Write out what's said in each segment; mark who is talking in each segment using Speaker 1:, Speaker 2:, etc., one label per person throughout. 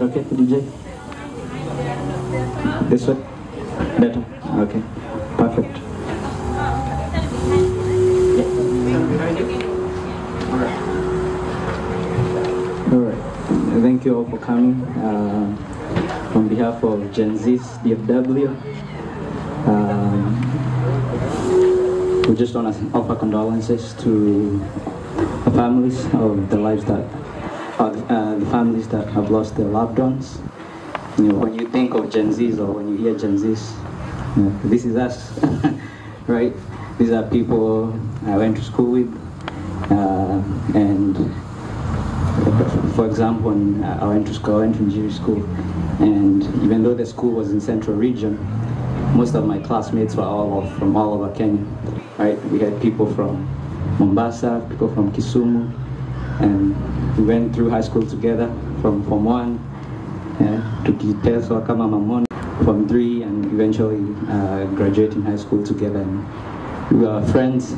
Speaker 1: okay, DJ? This way? Better? Okay, perfect. Alright, thank you all for coming. On behalf of Gen Z's DFW, we just want to offer condolences to the families of the lives that the families that have lost their loved ones. You know, when you think of Gen Zs or when you hear Gen Zs, you know, this is us, right? These are people I went to school with, and for example, when I went to Njiri school, and even though the school was in Central Region, most of my classmates were all from all over Kenya, right? We had people from Mombasa, people from Kisumu, and we went through high school together from Form 1 to Kiteso, Kama Mamon, Form 3, and eventually graduating high school together. And we were friends,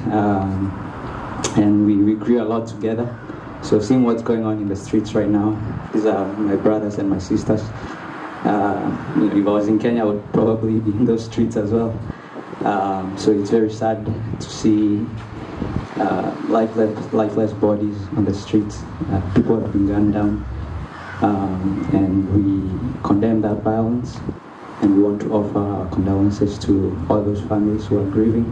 Speaker 1: and we grew a lot together. So seeing what's going on in the streets right now, these are my brothers and my sisters. You know, if I was in Kenya, I would probably be in those streets as well. So it's very sad to see lifeless bodies on the streets. People have been gunned down, and we condemn that violence, and we want to offer our condolences to all those families who are grieving,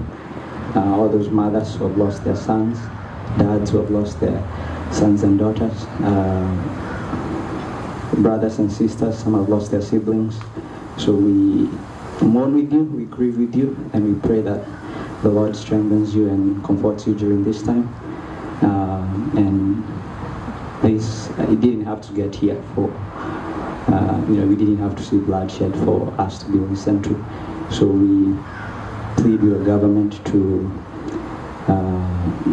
Speaker 1: all those mothers who have lost their sons, dads who have lost their sons and daughters, brothers and sisters, some have lost their siblings. So we mourn with you, we grieve with you, and we pray that the Lord strengthens you and comforts you during this time. And this, it didn't have to get here for, you know, we didn't have to see bloodshed for us to be listened to. So we plead with the government to,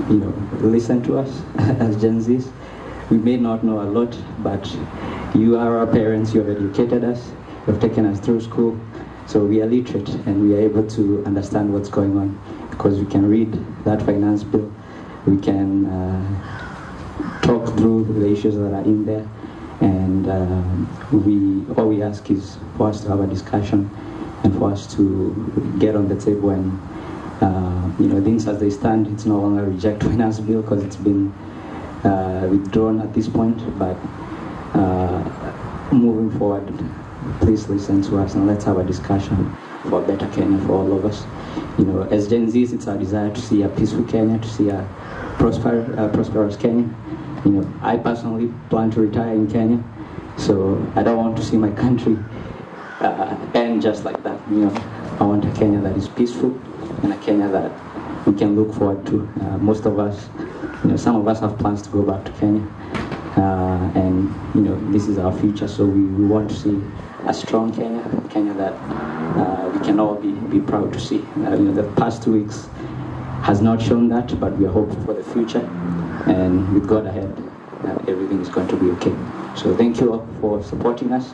Speaker 1: you know, listen to us as Gen Zs. We may not know a lot, but you are our parents, you have educated us, you have taken us through school, so we are literate and we are able to understand what's going on because we can read that finance bill, we can talk through the issues that are in there, and all we ask is for us to have a discussion and for us to get on the table and you know, things as they stand. It's no longer reject finance bill because it's been withdrawn at this point, but moving forward, please listen to us and let's have a discussion for a better Kenya for all of us. You know, as Gen Zs, it's our desire to see a peaceful Kenya, to see a prosperous Kenya. You know, I personally plan to retire in Kenya, so I don't want to see my country end just like that. You know, I want a Kenya that is peaceful and a Kenya that we can look forward to. Most of us, you know, some of us have plans to go back to Kenya, and you know, this is our future. So we want to see a strong Kenya, a Kenya that we can all be proud to see. You know, the past 2 weeks has not shown that, but we are hopeful for the future, and with God ahead, everything is going to be okay. So thank you all for supporting us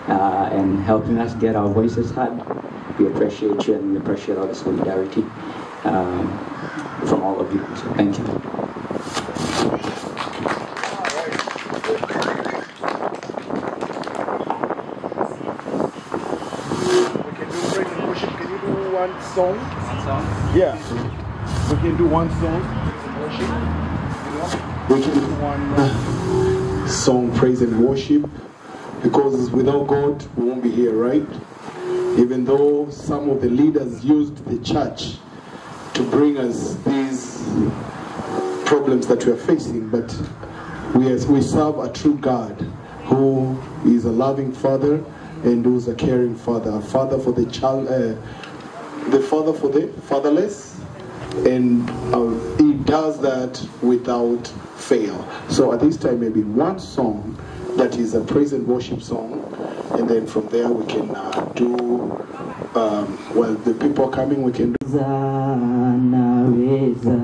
Speaker 1: and helping us get our voices heard. We appreciate you and we appreciate all the solidarity from all of you. So thank you.
Speaker 2: One song? Yeah. We can do one song. We can do one song, praise and worship. Because without God, we won't be here, right? Even though some of the leaders used the church to bring us these problems that we are facing, but we serve a true God who is a loving Father and who is a caring Father, a Father for the child, the Father for the fatherless, and he does that without fail. So at this time, maybe one song that is a praise and worship song, and then from there we can do, well, the people coming, we can do.
Speaker 1: Anaweza,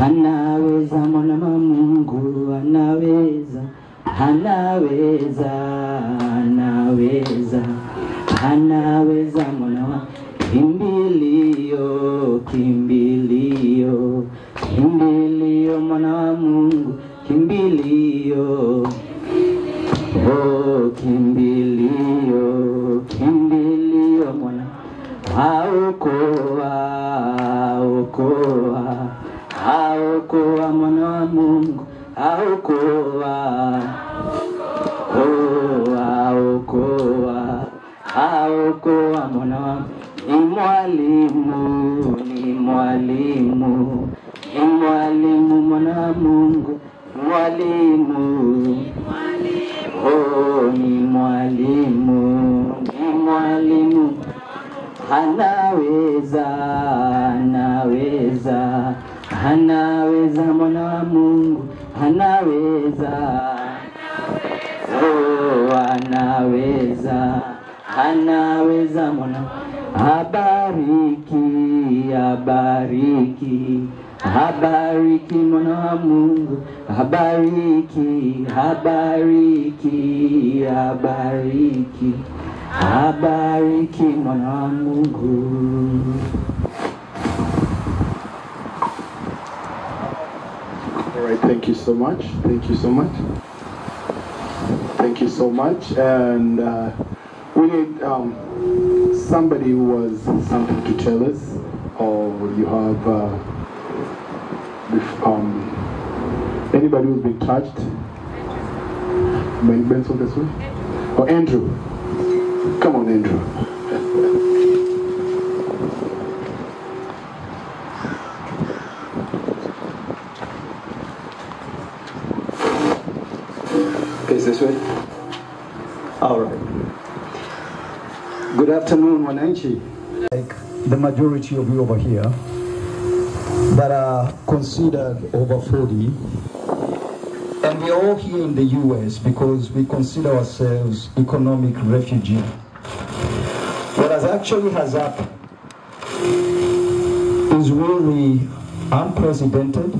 Speaker 1: anaweza mwana Mungu, anaweza, anaweza, anaweza, anaweza mwana wa kimbilio, kimbilio, kimbilio mwana wa Mungu, kimbilio, oh kimbilio. Okoa mwana wa Mungu, okoa. Okoa mwana wa Mungu. Ni mwalimu mwana wa Mungu, mwalimu. Oh, ni mwalimu. Anaweza mwana wa Mungu, anaweza. Oh, anaweza mwana. Habariki mwana wa Mungu, habariki mwana wa Mungu.
Speaker 2: All right, thank you so much. And we need somebody who has something to tell us, or you have anybody who's been touched. Benson this way? Or Andrew? Come on, Andrew.
Speaker 3: Is this way? All right. Good afternoon, Wananchi. Like the majority of you over here that are considered over 40, and we're all here in the US because we consider ourselves economic refugees. What actually has happened is really unprecedented.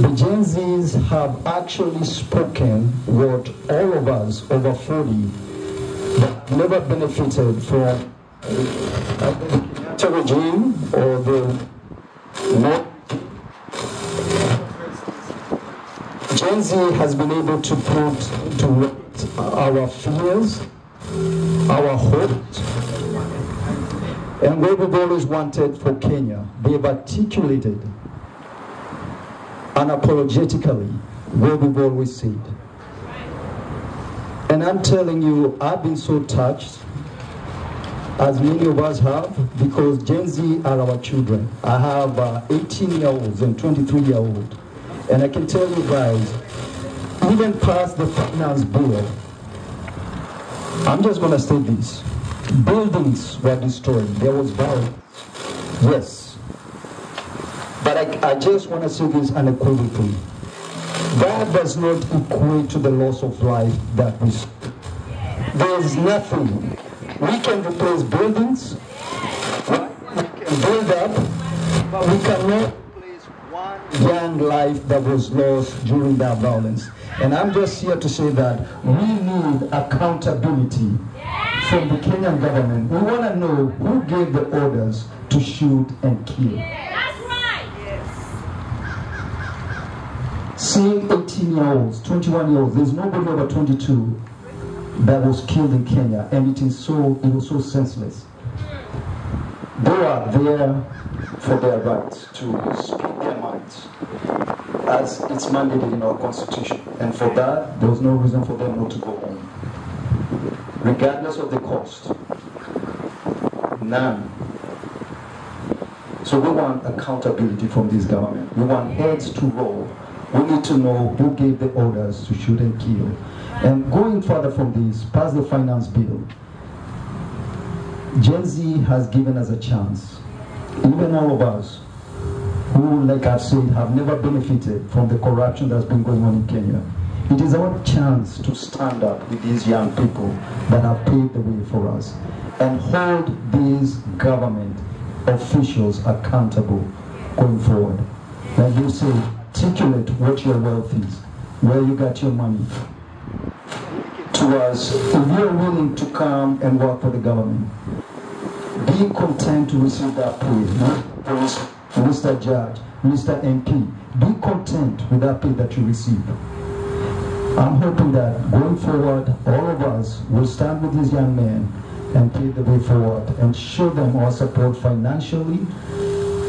Speaker 3: The Gen Zs have actually spoken what all of us over 40 that never benefited from the regime or the Gen Z has been able to put to rest our fears, our hopes, and what we've always wanted for Kenya. They've articulated unapologetically what we've always said. And I'm telling you, I've been so touched, as many of us have, because Gen Z are our children. I have 18-year-olds and 23-year-olds. And I can tell you guys, even past the finance bill, I'm just going to say this. Buildings were destroyed. There was violence. Yes. But I just want to say this unequivocally. That does not equate to the loss of life that we see. There is nothing. We can replace buildings, we can build up, but we cannot replace one young life that was lost during that violence. And I'm just here to say that we need accountability from the Kenyan government. We want to know who gave the orders to shoot and kill.
Speaker 4: That's right. Yes.
Speaker 3: Seeing 18-year-olds, 21-year-olds, there's nobody over 22 that was killed in Kenya, and it was so senseless. They are there for their rights to speak their minds, as it's mandated in our constitution. And for that, there was no reason for them not to go home, regardless of the cost. None. So we want accountability from this government. We want heads to roll. We need to know who gave the orders to shoot and kill. And going further from this, past the finance bill, Gen Z has given us a chance. Even all of us who, like I've said, have never benefited from the corruption that's been going on in Kenya. It is our chance to stand up with these young people that have paved the way for us and hold these government officials accountable going forward. Like you say, articulate what your wealth is, where you got your money. To us, if you're willing to come and work for the government, be content to receive that pay. Mr. Judge, Mr. MP, be content with that pay that you receive. I'm hoping that going forward, all of us will stand with these young men and pave the way forward and show them our support financially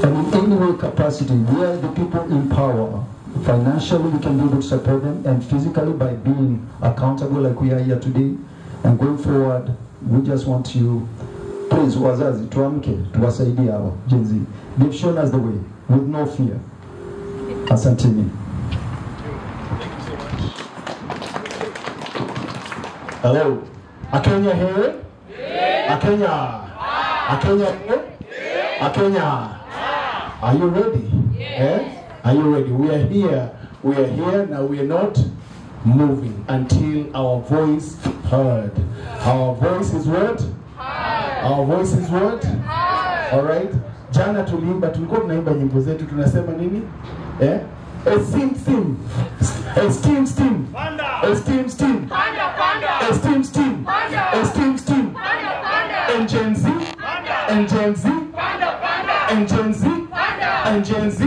Speaker 3: and in any way capacity. We are the people in power. Financially, we can be able to support them, and physically by being accountable like we are here today. And going forward, we just want you, please, wazazi, tuamke, tuwasaidie hawa, Gen Z. They've shown us the way, with no fear. Asanteni.
Speaker 5: Hello. Akenya here? Yeah. Akenya. Akenya here? Yeah. Akenya. Are you ready? Yes. Are you ready? We are here. We are here now. We are not moving until our voice heard. Our voice is what? Heard. Our voice is what? Heard. All right. Jana tuliimba, tulikuwa tunaimba nyimbo zetu, tunasema nini? Esteem. Esteem. Esteem. Esteem. Esteem. Esteem. Esteem. And Gen Z. And Gen Z. And Gen Z. And Gen Z.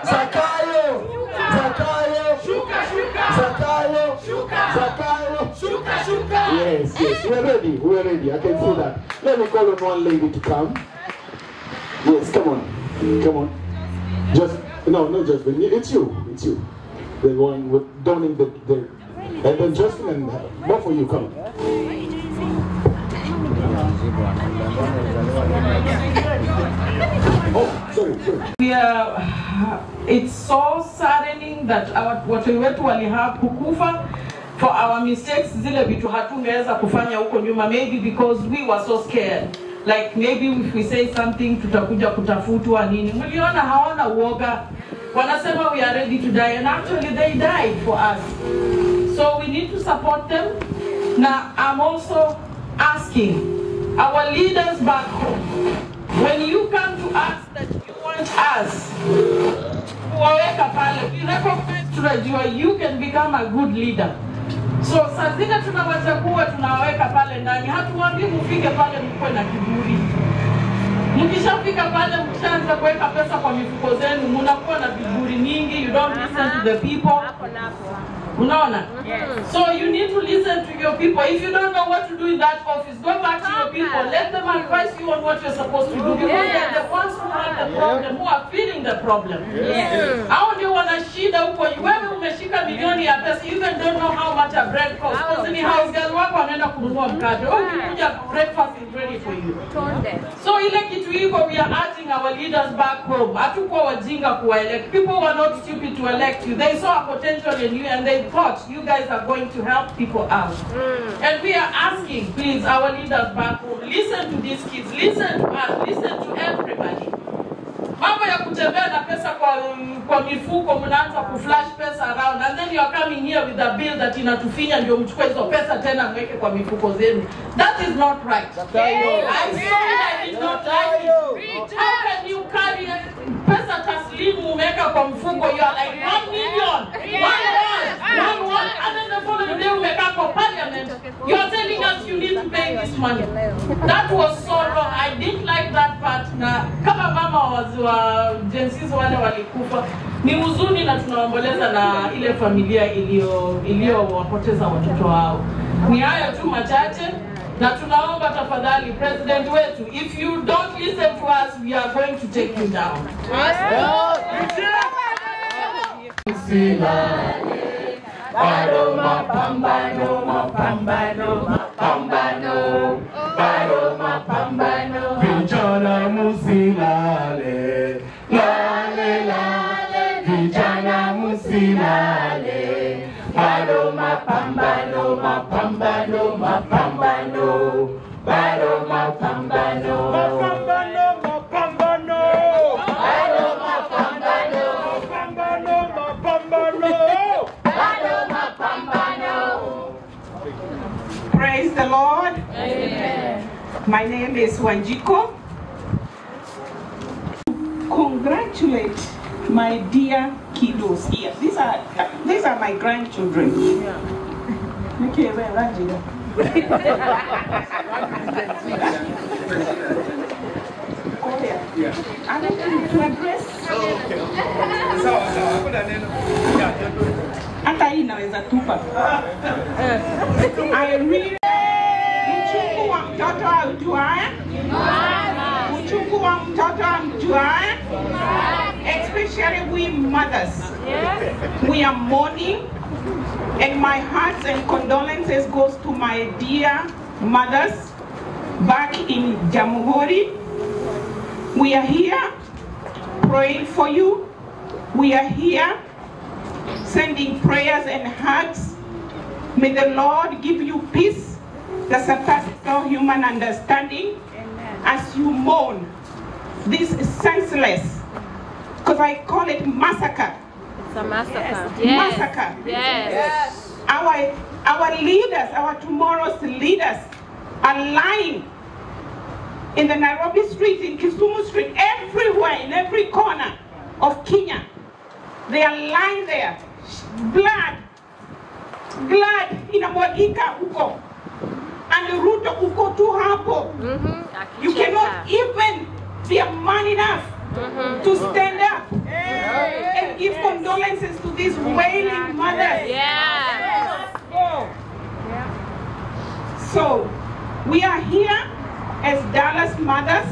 Speaker 5: Zakayo. Zakayo. Zakayo. Zakayo. Yes. We're ready. We're ready. I can see that. Let me call on one lady to come. Yes, come on. Come on. Just, no, not just, it's you. It's you. They're going with donning the and then Justin and both of you come. Oh, sorry.
Speaker 6: We are, it's so saddening that watu wetu kukufa for our mistakes zile vitu hatungeweza kufanya huko nyuma, maybe because we were so scared. Like maybe if we say something tutakuja kutafutwa nini. Mliona hawana uoga. Wanasema we are ready to die, and actually they died for us. So we need to support them. Now I'm also asking our leaders back home, when you come to us that you want us, we recognize you can become a good leader. So sazina tunawachagua tunaweka pale ndani, hatuambii mufike pale mkwe na kiburi. Mkishafika pale mkianza kuweka pesa kwa mifuko zenu, mnakuwa na kiburi mingi, you don't listen to the people. Unaona? So you need to listen to your people. If you don't know what to do in that office, go back to your people. Let them advise you on what you're supposed to do, because they're the ones who have the problem, who are feeling the problem. How do you want to shida huko? Wewe umeshika milioni ya pesa, you even don't know how much a bread costs. Because in the house girl wako anaenda kununua mkate. Ukikuja breakfast is ready for you. So ile kitu hiko, we are urging our leaders back home. Hatukuwa wajinga kuelect. People were not stupid to elect you. They saw a potential in you and they thought you guys are going to help people out. And we are asking, please, our leaders back home, listen to these kids, listen to us, listen to everybody. Mambo ya kutembea na pesa kwa mifuko, mnaanza kuflash pesa around, and then you are coming here with a bill that inatufinya ndio mchukue hizo pesa tena mweke kwa mifuko zenu. That is not right. I'm sorry, I did not like it. How can you carry pesa taslimu umeweka kwa mfuko, you are like 1 million, 1, and then the following day umeweka kwa parliament. You are telling us you need to pay this money. That was so wrong. I didn't like that part. Na kama mama wa Gen Z wale walikufa, ni huzuni na tunaomboleza na ile familia iliyowapoteza watoto wao. Ni haya tu machache, na tunaomba tafadhali president wetu, if you don't listen to us, we are going to take you down.
Speaker 5: Bado mapambano, mapambano, mapambano, bado mapambano. Vijana musilale, lale lale. Vijana musilale, bado mapambano, mapambano, mapambano, bado mapambano. Mapambano, mapambano, bado mapambano, mapambano, mapambano.
Speaker 7: Praise the Lord. Amen. My name is Wanjiko. Congratulate my dear kiddos here. These are my grandchildren. Okay, well, I want to address. Hata inaweza tupa. I really mtoto aujuae? Uchungu wa mtoto amjuae? Especially we mothers. We are mourning, and my hearts and condolences goes to my dear mothers back in Jamhuri. We are here praying for you. We are here sending prayers and hugs. May the Lord give you peace that surpasses all human understanding. Amen. As you mourn this is senseless, because I call it massacre.
Speaker 4: It's a massacre.
Speaker 7: Yes. Massacre.
Speaker 4: Yes.
Speaker 7: Our leaders, our tomorrow's leaders are lying in the Nairobi street, in Kisumu street, everywhere, in every corner of Kenya. They are lying there. Blood inamwagika huko. And Ruto uko tu hapo. You cannot even be a man enough to stand up and give condolences to these wailing mothers. So, we are here as Dallas mothers.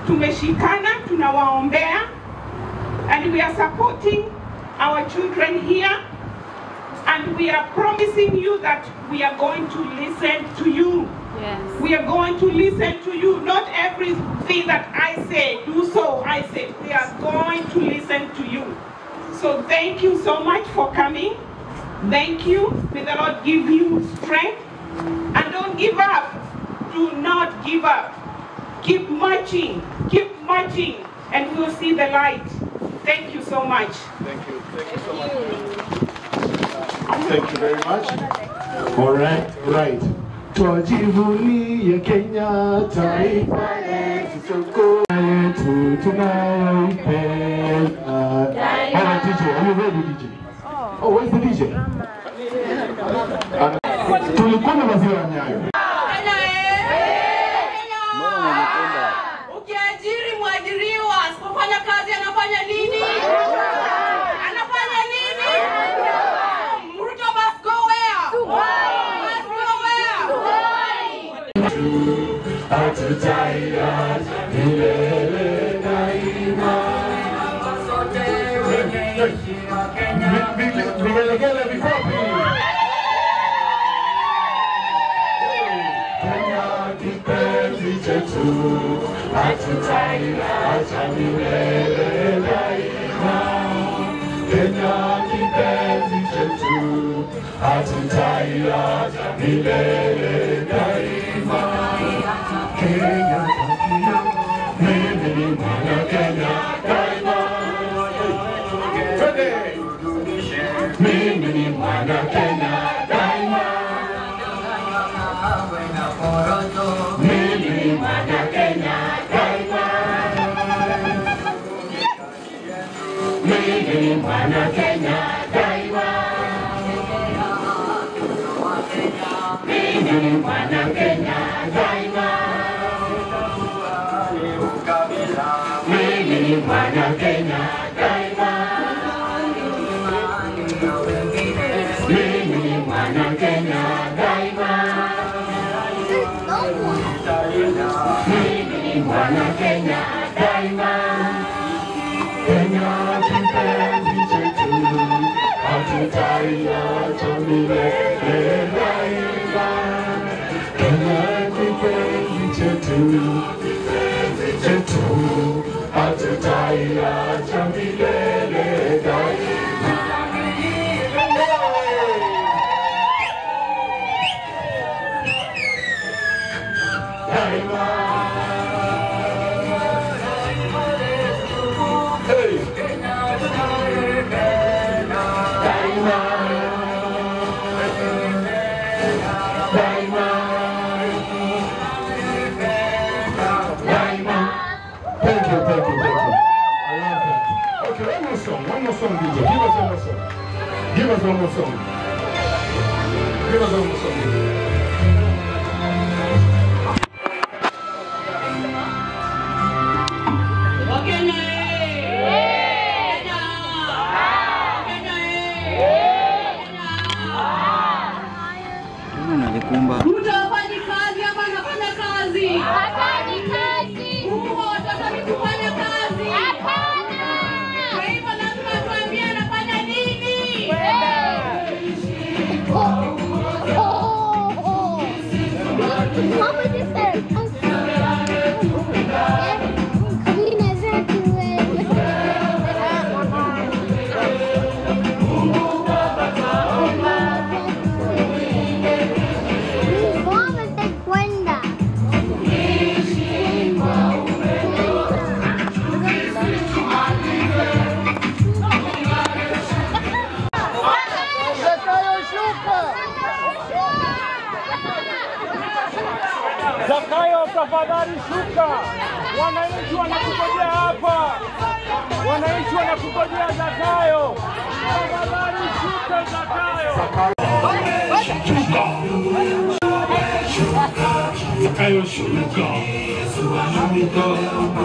Speaker 7: Tumeshikana, tunawaombea, and we are supporting our children here, and we are promising you that we are going to listen to you. Yes. We are going to listen to you. Not everything that I say, do so, I say. We are going to listen to you. So thank you so much for coming. Thank you. May the Lord give you strength. And don't give up. Do not give up. Keep marching, and we'll see the light. Thank you so much.
Speaker 5: Thank you so much. Thank you very much. All right. Tujivunie Kenya, taifa letu tunayoipenda. All right, DJ, are you ready, DJ? Oh, where's the DJ? Tulikuwa na maziwa ya Nyayo.
Speaker 6: Ukiajiri mwajiriwa, asipofanya kazi anafanya nini? Anafanya nini? Ruto must go where? Must go where?
Speaker 5: Hatutaiacha milele daima. Vigelegele vifupi. Kenya kipenzi chetu, hatutaiacha milele daima. Kenya kipenzi chetu, hatutaiacha milele daima. Kenya, mimi ni mwana Kenya daima. Mimi ni mwana Kenya daima. Mimi ni mwana Kenya daima. Mimi ni mwana Kenya daima. Mimi ni mwana Kenya daima. Mimi ni mwana Kenya daima. Mimi ni mwana Kenya daima. Mimi ni mwana Kenya daima. Kenya kipenzi chetu, hatutaiacha milele daima. Kenya kipenzi chetu, hatutaiacha milele daima. Thank you. I love that. Okay, one more song, DJ. Give us one more song. Give us one more song.
Speaker 6: Ruto hafanyi kazi,
Speaker 8: Watu wanakungojea Zakayo. Tafadhali shuka Zakayo.
Speaker 5: Zakayo shuka.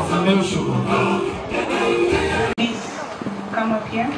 Speaker 5: Zakayo shuka.
Speaker 7: Please come up here.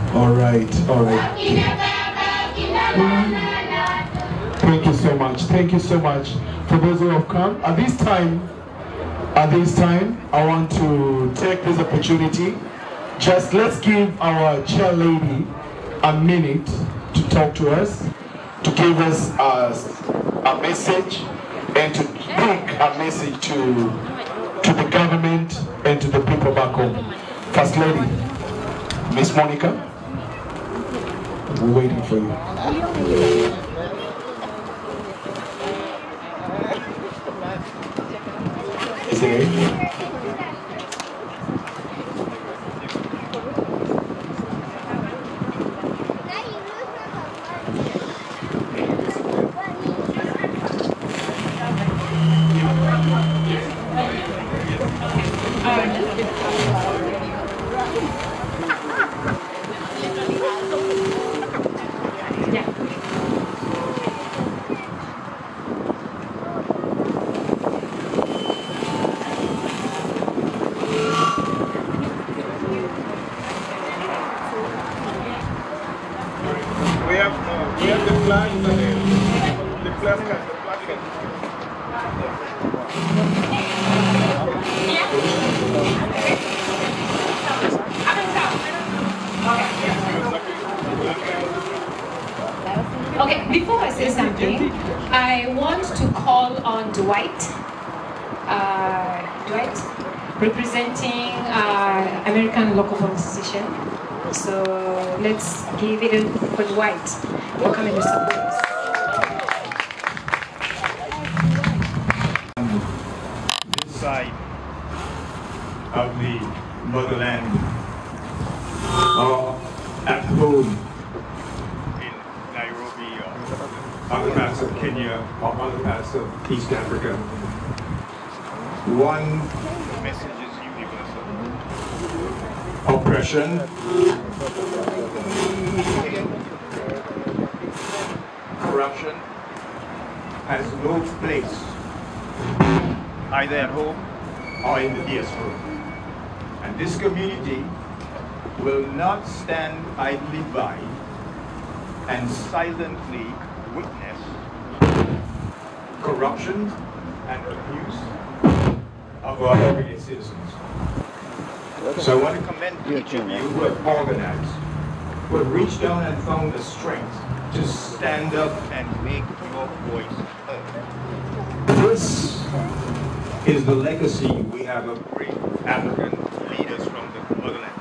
Speaker 5: All right. Thank you so much. Thank you so much for those who have come. At this time, I want to take this opportunity. Just let's give our chair lady a minute to talk to us, to give us a message, and to bring a message to the government and to the people back home. First Lady, Miss Monica, we're waiting for you. Is it? We have the flag and the placard.
Speaker 9: Okay, before I say something, I want to call on Dwight, representing American Local Association. So let's give it for Dwight for coming to support us.
Speaker 10: side of the motherland, or at home in Nairobi or other parts of Kenya or other parts of East Africa. One message is universal. Oppression, corruption has no place either at home or in the diaspora. And this community will not stand idly by and silently witness corruption and abuse of our everyday citizens. So I want to commend each of you who have organized, who have reached down and found the strength to stand up and make your voice heard. This is the legacy we have of great African leaders from the motherland.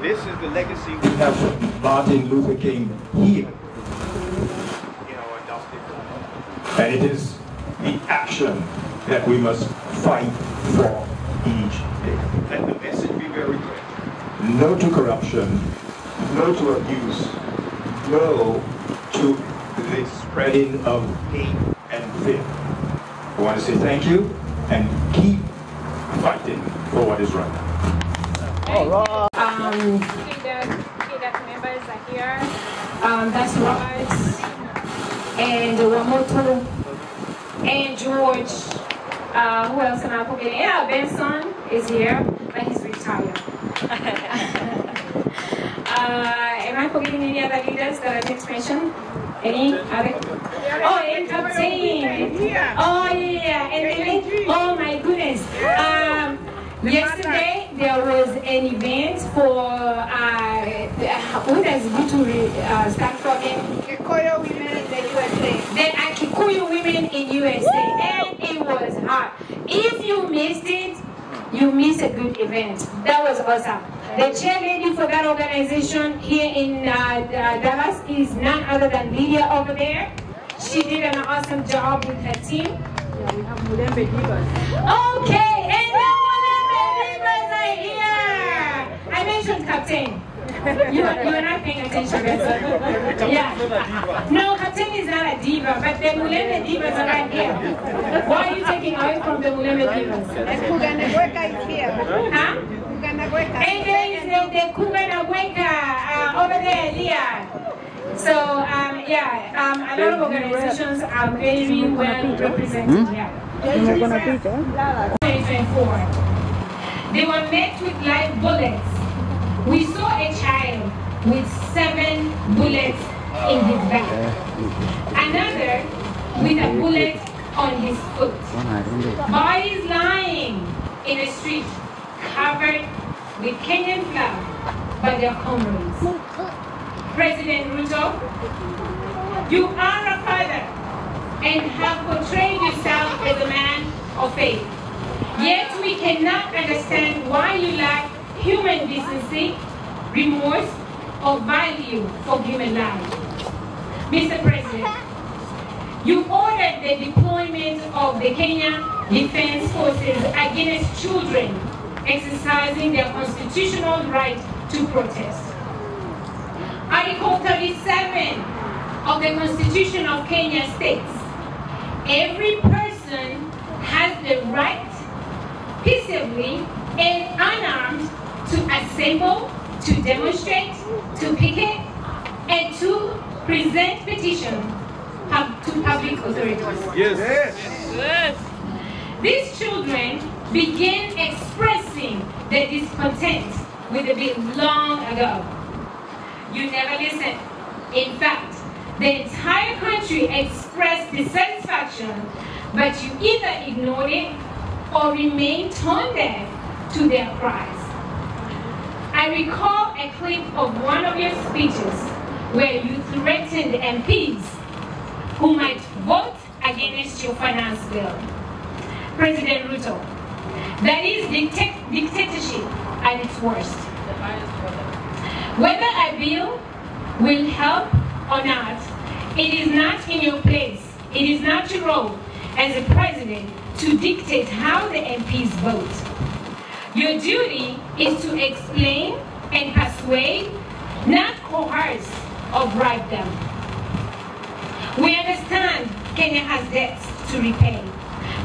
Speaker 10: This is the legacy we have from Martin Luther King here in our adopted land. And it is the action that we must fight for each day. Let the message be very clear. No to corruption, no to abuse, no to the spreading of hate and fear. I want to say thank you and keep fighting for what is right.
Speaker 9: All right. KDAC members are here. That's Robert and Wamoto and George. Who else am I forgetting? Yeah, Benson is here, but he's retired. Am I forgetting any other leaders that I didn't mention? Any other? Oh, and Captain. Oh, yeah. And then, oh, my goodness. Yesterday, there was an event for, who does Gutu start from? Kikuyu women in the USA. The Kikuyu women in USA. And it was hard. If you missed it, you missed a good event. That was awesome. The chairlady for that organization here in Dallas is none other than Lydia over there. She did an awesome job with her team. Yeah, we have Mulembe Divas. Okay, and the Mulembe Divas are here. I mentioned Captain. You are not paying attention. Yeah. No, Captain is not a diva, but the Mulembe Divas are right here. Why are you taking away from the Mulembe Divas? Kuganagweka is here. Huh? And there is the Kuganagweka over there, Leah. So, a lot of organizations are very well represented here. 2024. They were met with live bullets. We saw a child with 7 bullets in his back. Another with a bullet on his foot. Bodies lying in the street covered with Kenyan flag by their comrades. President Ruto, you are a father and have portrayed yourself as a man of faith. Yet we cannot understand why you lack human decency, remorse, or value for human life. Mr. President, you ordered the deployment of the Kenyan Defense Forces against children exercising their constitutional right to protest. Article 37 of the Constitution of Kenya states, every person has the right, peaceably and unarmed, to assemble, to demonstrate, to picket, and to present petition to public authorities.
Speaker 8: Yes.
Speaker 9: Yes. These children began expressing their discontent with the bill long ago. You never listened. In fact, the entire country expressed dissatisfaction, but you either ignored it or remained tone deaf to their cries. I recall a clip of one of your speeches where you threatened MPs who might vote against your finance bill. President Ruto, that is dictatorship at its worst. Whether a bill will help or not, it is not in your place. It is not your role as a president to dictate how the MPs vote. Your duty is to explain and persuade, not coerce or bribe them. We understand Kenya has debts to repay,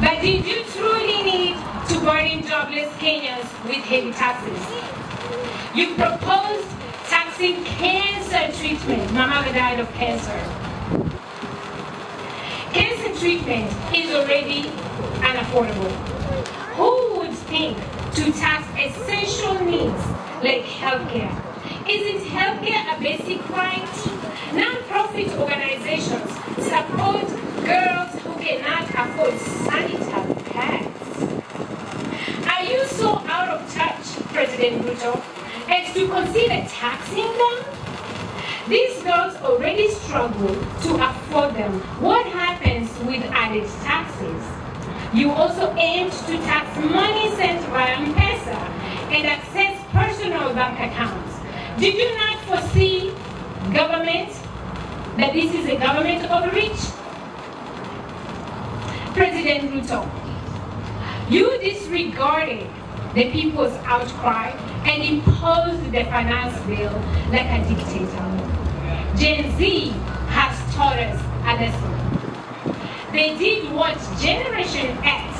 Speaker 9: but did you truly need to burden jobless Kenyans with heavy taxes? You proposed taxing cancer treatment. My mother died of cancer. Cancer treatment is already unaffordable. Who would think to tax essential needs like healthcare? Isn't healthcare a basic right? Non-profit organizations support girls who cannot afford sanitary pads. Are you so out of touch, President Ruto, as to consider taxing them? These girls already struggle to afford them. What happens with added taxes? You also aimed to tax money sent via M-Pesa and access personal bank accounts. Did you not foresee government, that this is a government overreach? President Ruto, you disregarded the people's outcry and imposed the finance bill like a dictator. Gen Z has taught us a lesson. They did what Generation X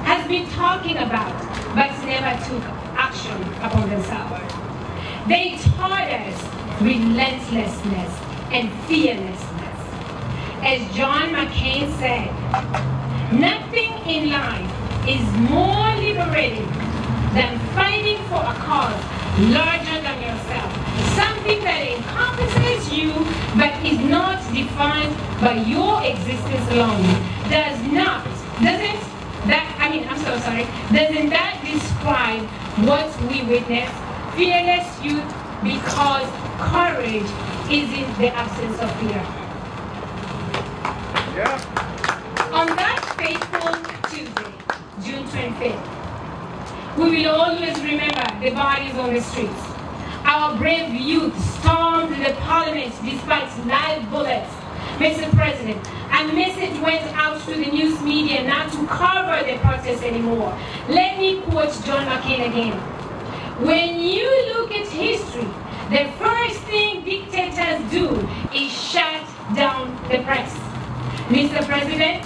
Speaker 9: has been talking about, but never took action upon themselves. They taught us relentlessness and fearlessness. As John McCain said, nothing in life is more liberating than fighting for a cause larger than yourself. Something that encompasses you but is not defined by your existence alone. Doesn't that describe what we witness? Fearless youth, because courage isn't the absence of fear. Yeah. On that fateful Tuesday, June 25th, we will always remember the bodies on the streets. Our brave youth stormed the parliament despite live bullets. Mr. President, a message went out to the news media not to cover the protest anymore. Let me quote John McCain again. When you look at history, the first thing dictators do is shut down the press. Mr. President,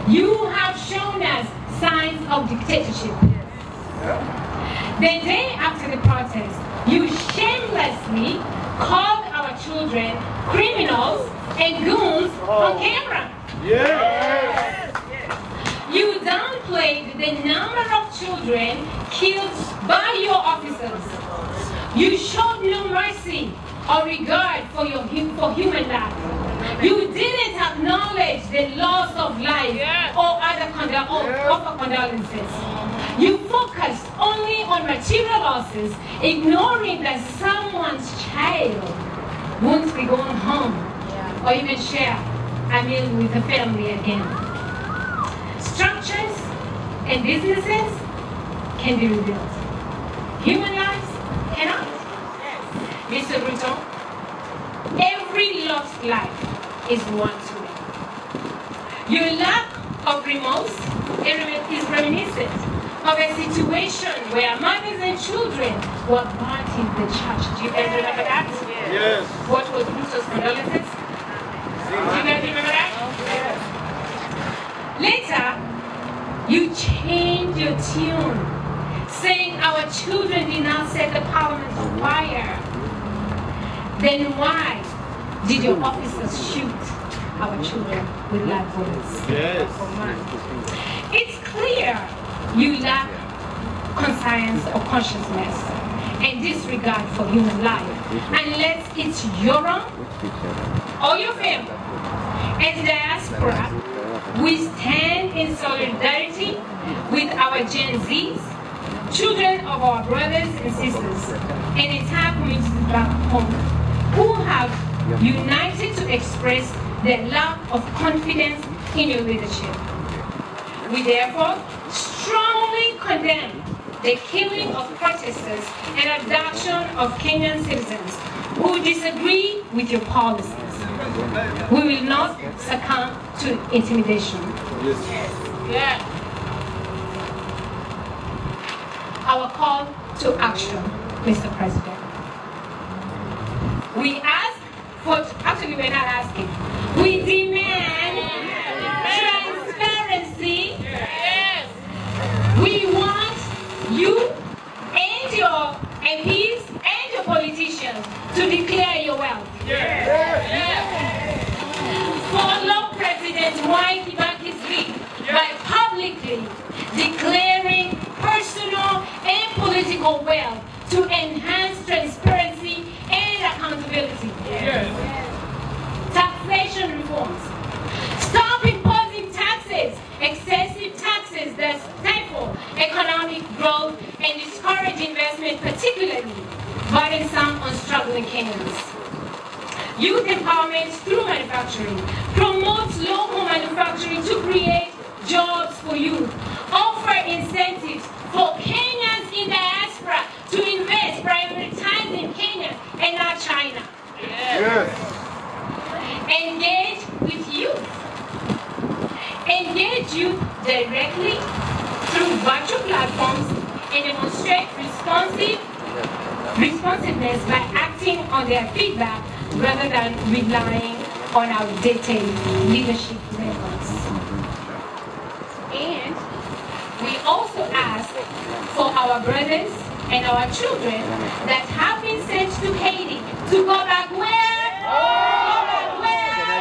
Speaker 9: you have shown us signs of dictatorship. The day after the protest, you shamelessly called our children criminals and goons on camera. Yes. You downplayed the number of children killed by your officers. You showed no mercy or regard for human life. You didn't acknowledge the loss of life or other condolences. You focused only on material losses, ignoring that someone's child won't be going home or even share a meal with the family again. Structures and businesses can be rebuilt. Human lives cannot. Mr. Ruto, every lost life is one too many. Your lack of remorse is reminiscent of a situation where mothers and children were burnt in the church. Do you guys remember that? Yes. What was Ruto's condolences? Do you guys remember that? Yes. Later, you changed your tune, saying our children did not set the parliament on fire. Then why did your officers shoot our children with live bullets? Yes. It's clear you lack conscience or consciousness and disregard for human life, unless it's your own or your family. As diaspora, we stand in solidarity with our Gen Zs, children of our brothers and sisters, and entire communities back home, who have united to express their lack of confidence in your leadership. We therefore strongly condemn the killing of protesters and abduction of Kenyan citizens who disagree with your policies. We will not succumb to intimidation. Yes. Yeah. our call to action, Mr. President. We ask for, actually we're not asking, we demand transparency. We want you and your MPs and your politicians to declare your wealth. Follow President Mwai Kibaki's lead by publicly declaring personal and political wealth to enhance transparency and accountability. Taxation reforms. Stop imposing taxes, excessive taxes that stifle economic growth and discourage investment, particularly burdensome on struggling Kenyans. Youth empowerment through manufacturing. Promote local manufacturing to create jobs for youth. Offer incentives for Kenyans in diaspora to invest, prioritizing Kenya and not China. Engage with youth. Engage youth directly through virtual platforms and demonstrate responsiveness by acting on their feedback rather than relying on outdated leadership methods. And we also ask for our brothers and our children that have been sent to Haiti to go back where? Go back where?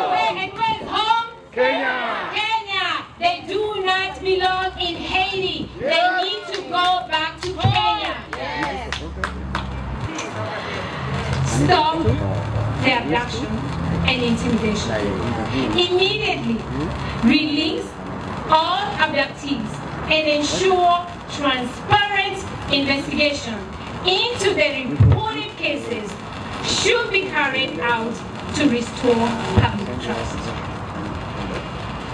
Speaker 9: Where? And where's home? Kenya. Kenya. They do not belong in Haiti. They need to go back to Kenya. Stop the abduction and intimidation. Immediately release all abductees and ensure transparent investigation into the reported cases should be carried out to restore public trust.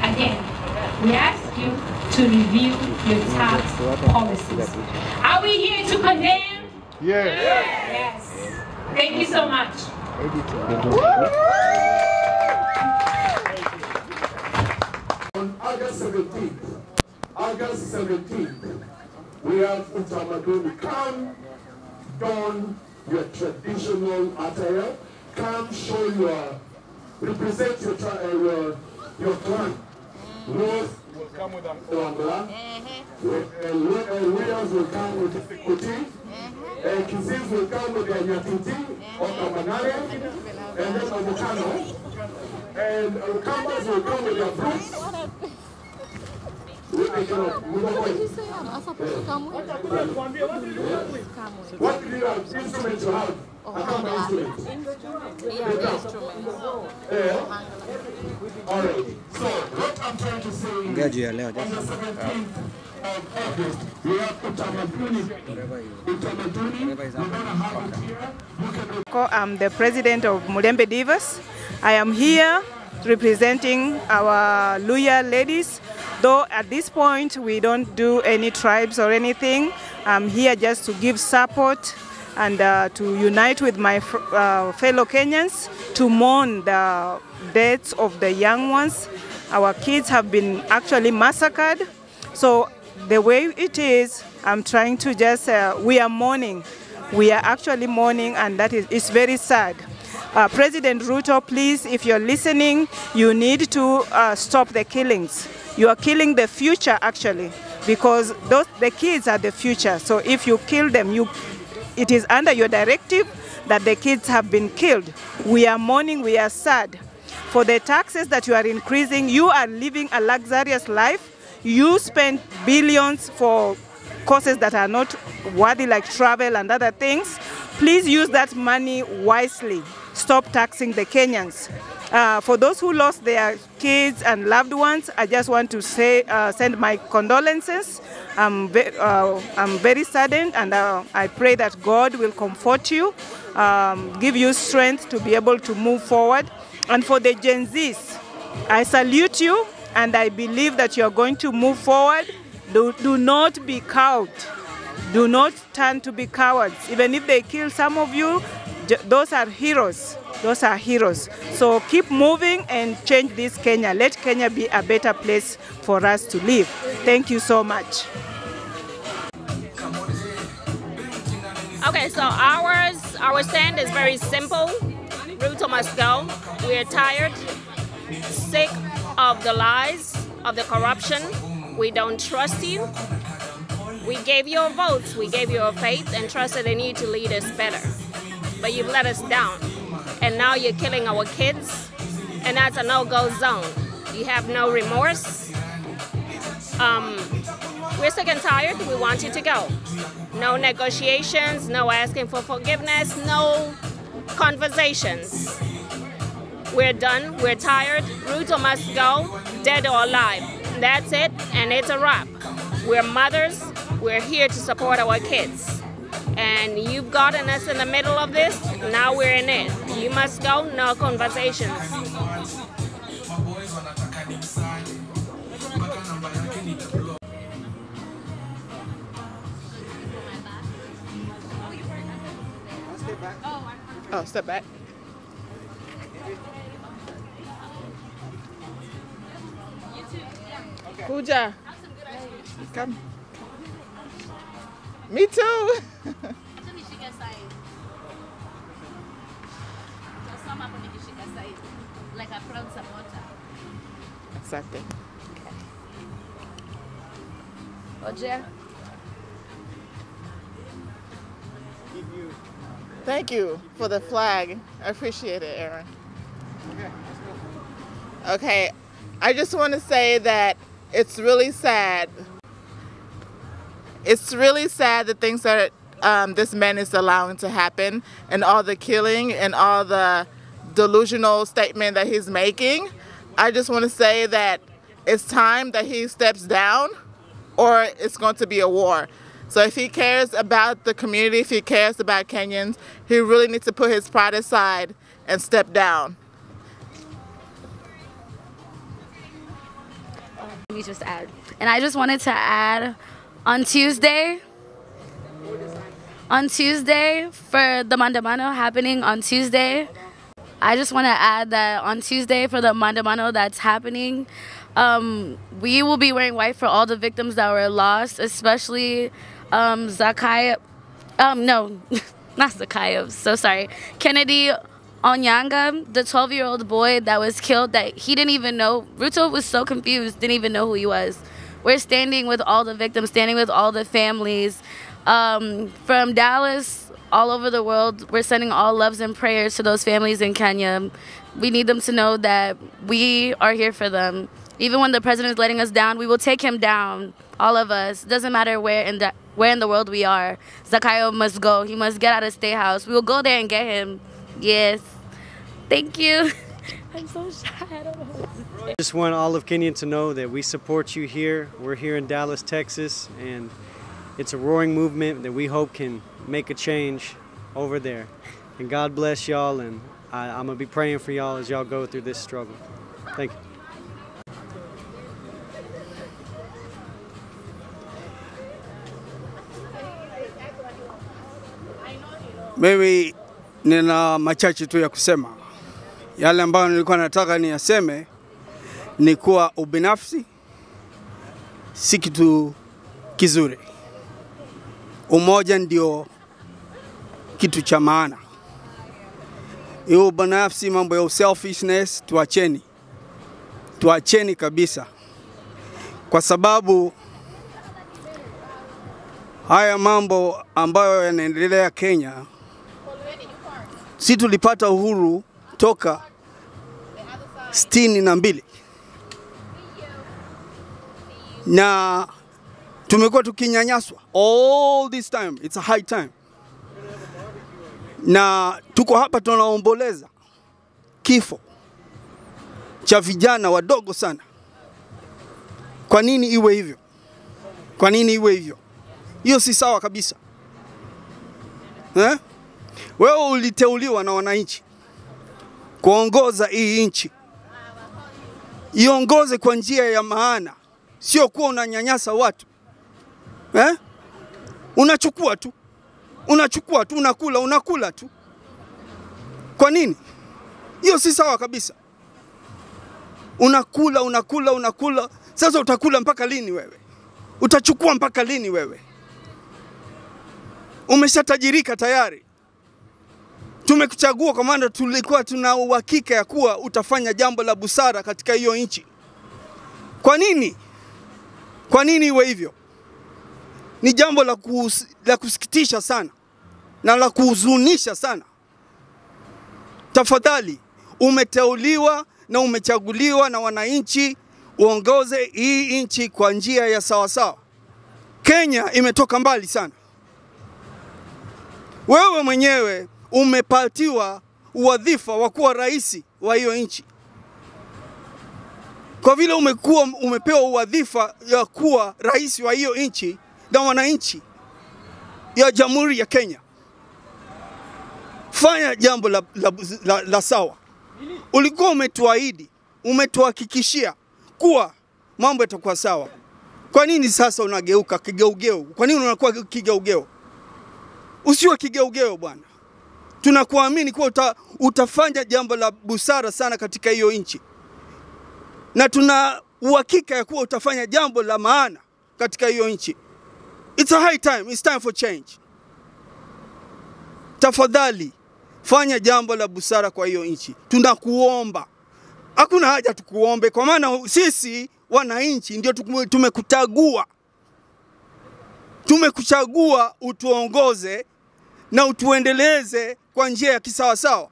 Speaker 9: Again, we ask you to review your tax policies. Are we here to condemn? Yes. Thank you so much.
Speaker 2: On August 17th, we have Utamaduni. Come don your traditional attire. Come show represent your clan. Rose will come with Wangla. Williams will come with Kuti. And Kizis will come with their Nyatinti or Kamanare. And then Omukano. And Kambas will come with their fruits. What instruments you have? All right. So what I'm trying to say is, on the 17th of August, we have Utamaduni. We're going to have it here.
Speaker 11: I'm the president of Mulembe Divas. I am here representing our Luya ladies. Though at this point we don't do any tribes or anything, I'm here just to give support and to unite with my fellow Kenyans to mourn the deaths of the young ones. Our kids have been actually massacred. So the way it is, I'm trying to just, we are mourning. We are actually mourning, and that is, it's very sad. President Ruto, please, if you're listening, you need to stop the killings. You are killing the future, actually, because the kids are the future. So if you kill them, it is under your directive that the kids have been killed. We are mourning, we are sad. For the taxes that you are increasing, you are living a luxurious life. You spend billions for causes that are not worthy, like travel and other things. Please use that money wisely. Stop taxing the Kenyans. For those who lost their kids and loved ones, I just want to say, send my condolences. I'm very saddened, and I pray that God will comfort you, give you strength to be able to move forward. And for the Gen Zs, I salute you, and I believe that you are going to move forward. Do not be cowed. Do not turn to be cowards. Even if they kill some of you, those are heroes. Those are heroes. So keep moving and change this Kenya. Let Kenya be a better place for us to live. Thank you so much.
Speaker 4: Our stand is very simple. Ruto must go. We're tired, sick of the lies, of the corruption. We don't trust you. We gave you our votes, we gave you our faith and trusted in you to lead us better. But you've let us down. And now you're killing our kids. And that's a no-go zone. You have no remorse. We're sick and tired. We want you to go. No negotiations, no asking for forgiveness, no conversations. We're done. We're tired. Ruto must go, dead or alive. That's it, and it's a wrap. We're mothers. We're here to support our kids. And you've gotten us in the middle of this. Now we're in it. You must go. No conversations.
Speaker 12: Oh, step back. Pooja, come. Me too.
Speaker 13: Like a proud supporter.
Speaker 12: Exactly.
Speaker 13: Oje.
Speaker 12: Thank you for the flag. I appreciate it, Aaron. Okay, I just want to say that it's really sad. It's really sad the things that this man is allowing to happen, and all the killing and all the delusional statement that he's making. I just want to say that it's time that he steps down, or it's going to be a war. So if he cares about the community, if he cares about Kenyans, he really needs to put his pride aside and step down.
Speaker 14: Let me just add. And I just wanted to add, on Tuesday for the Maandamano happening on Tuesday, I just want to add that on Tuesday for the Maandamano that's happening, we will be wearing white for all the victims that were lost, especially Zakayo, no, not Zakayo, so sorry, Kennedy Onyanga, the 12-year-old boy that was killed that he didn't even know. Ruto was so confused, didn't even know who he was. We're standing with all the victims, standing with all the families. From Dallas, all over the world, we're sending all loves and prayers to those families in Kenya. We need them to know that we are here for them. Even when the president is letting us down, we will take him down, all of us. It doesn't matter where in the world we are. Zakayo must go. He must get out of State House. We will go there and get him. Yes. Thank you. I'm so shy. I don't know what to say.
Speaker 15: I just want all of Kenya to know that we support you here. We're here in Dallas, Texas, and it's a roaring movement that we hope can make a change over there. And God bless y'all, and I'm going to be praying for y'all as y'all go through this struggle. Thank you.
Speaker 16: Mimi nina machache tu ya kusema. Yale ambayo nilikuwa nataka niyaseme ni kuwa ubinafsi si kitu kizuri. Umoja ndio kitu cha maana. Hiyo ubinafsi, mambo ya selfishness tuacheni. Tuacheni kabisa. Kwa sababu haya mambo ambayo yanaendelea Kenya, si tulipata uhuru toka 62 na tumekuwa tukinyanyaswa all this time. It's a high time, na tuko hapa tunaomboleza kifo cha vijana wadogo sana. Kwa nini iwe hivyo? Kwa nini iwe hivyo? Hiyo si sawa kabisa. Wewe uliteuliwa na wananchi kuongoza hii nchi. Iongoze kwa njia ya maana, sio kuwa unanyanyasa watu. Unachukua tu. Unakula tu. Kwa nini? Hiyo si sawa kabisa. Unakula. Sasa utakula mpaka lini wewe? Utachukua mpaka lini wewe? Umeshatajirika tayari. Tumekuchagua kwa maana tulikuwa tuna uhakika ya kuwa utafanya jambo la busara katika hiyo nchi. Kwa nini? Kwa nini iwe hivyo? Ni jambo la kusikitisha sana na la kuhuzunisha sana. Tafadhali, umeteuliwa na umechaguliwa na wananchi uongoze hii nchi kwa njia ya sawasawa. Kenya imetoka mbali sana. Wewe mwenyewe umepatiwa wadhifa wa kuwa rais wa hiyo nchi. Kwa vile umepewa wadhifa ya kuwa rais wa hiyo nchi na wananchi ya Jamhuri ya Kenya, fanya jambo la sawa. Ulikuwa umetuahidi, umetuhakikishia kuwa mambo yatakuwa sawa. Kwa nini sasa unageuka kigeugeu? Kwa nini unakuwa kigeugeu? Usiwe kigeugeu bwana. Tunakuamini kuwa utafanya jambo la busara sana katika hiyo nchi. Na tuna uhakika ya kuwa utafanya jambo la maana katika hiyo nchi. It's a high time, it's time for change. Tafadhali, fanya jambo la busara kwa hiyo nchi. Tunakuomba. Hakuna haja tukuombe kwa maana sisi wananchi ndio tumekuchagua. Tumekuchagua utuongoze na utuendeleze kwa njia ya kisawasawa.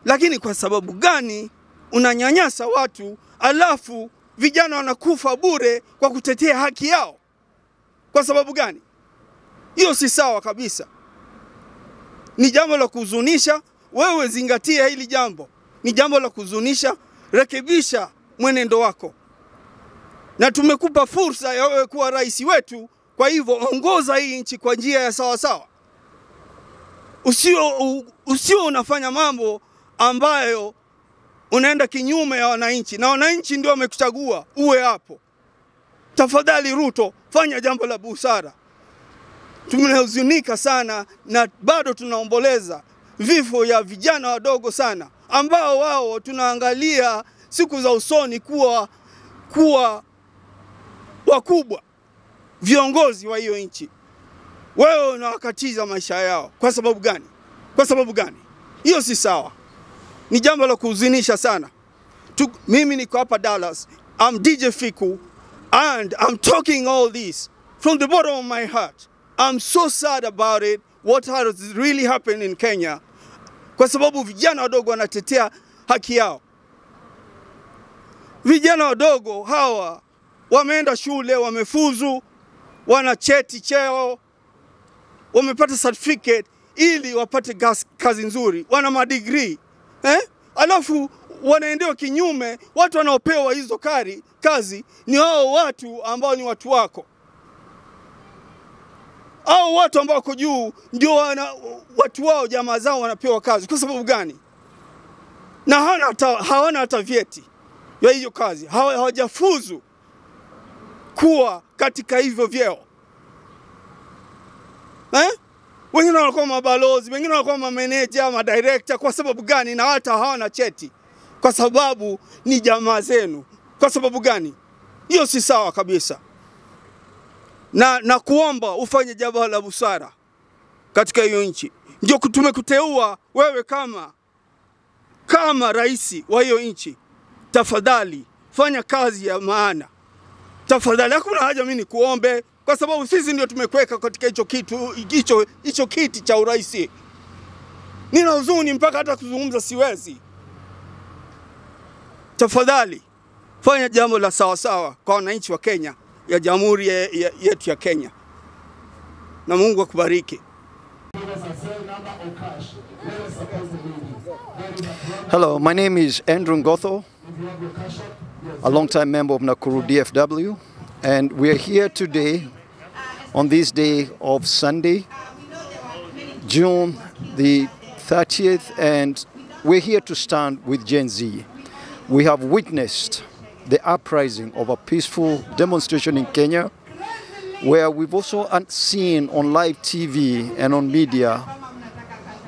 Speaker 16: Lakini kwa sababu gani unanyanyasa watu alafu vijana wanakufa bure kwa kutetea haki yao? Kwa sababu gani? Hiyo si sawa kabisa. Ni jambo la kuhuzunisha. Wewe zingatia hili jambo. Ni jambo la kuhuzunisha. Rekebisha mwenendo wako. Na tumekupa fursa ya wewe kuwa rais wetu, kwa hivyo ongoza hii nchi kwa njia ya sawa sawa. Usio unafanya mambo ambayo unaenda kinyume ya wananchi, na wananchi ndio wamekuchagua uwe hapo. Tafadhali Ruto, fanya jambo la busara. Tumehuzunika sana na bado tunaomboleza vifo ya vijana wadogo sana ambao wao tunaangalia siku za usoni kuwa wakubwa, viongozi wa hiyo nchi. Wewe unawakatiza maisha yao. Kwa sababu gani? Kwa sababu gani? Hiyo si sawa. Ni jambo la kuhuzunisha sana. Mimi niko hapa Dallas. I'm DJ Fiku and I'm talking all this from the bottom of my heart. I'm so sad about it, what has really happened in Kenya. Kwa sababu vijana wadogo wanatetea haki yao. Vijana wadogo hawa wameenda shule, wamefuzu, wana cheo, wamepata certificate ili wapate kazi nzuri, wana madegree. Alafu wanaendewa kinyume. Watu wanaopewa hizo kazi ni hao watu ambao ni watu wako. Hao watu ambao wako juu ndio watu wao, jamaa zao wanapewa kazi. Kwa sababu gani? Na hawana hata vyeti ya hiyo kazi. Hawajafuzu kuwa katika hivyo vyeo. Wengine wanakuwa mabalozi, wengine wanakuwa mameneja, madirector. Kwa sababu gani? Na hata hawana cheti. Kwa sababu ni jamaa zenu. Kwa sababu gani? Hiyo si sawa kabisa. Na kuomba ufanye jambo la busara katika hiyo nchi. Ndio tumekuteua wewe kama rais wa hiyo nchi. Tafadhali fanya kazi ya maana. Tafadhali, hakuna haja mimi nikuombe kwa sababu sisi ndio tumekuweka katika hicho kiti cha urais. Nina huzuni mpaka hata kuzungumza siwezi. Tafadhali fanya jambo la sawa sawa kwa wananchi wa Kenya, ya Jamhuri yetu ya Kenya. Na Mungu akubariki.
Speaker 17: Hello, my name is Andrew Ngotho, a long-time member of Nakuru DFW, and we are here today on this day of Sunday, June the 30th, and we're here to stand with Gen Z. We have witnessed the uprising of a peaceful demonstration in Kenya, where we've also seen on live TV and on media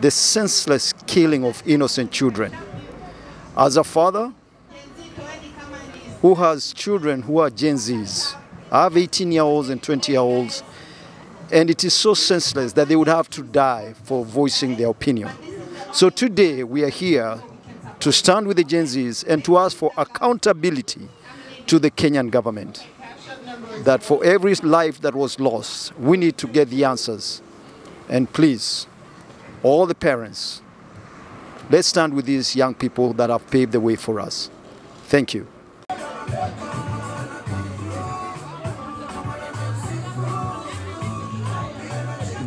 Speaker 17: the senseless killing of innocent children. As a father who has children who are Gen Zs, I have 18-year-olds and 20-year-olds, and it is so senseless that they would have to die for voicing their opinion. So today we are here to stand with the Gen Zs and to ask for accountability to the Kenyan government. That for every life that was lost, we need to get the answers. And please, all the parents, let's stand with these young people that have paved the way for us. Thank you.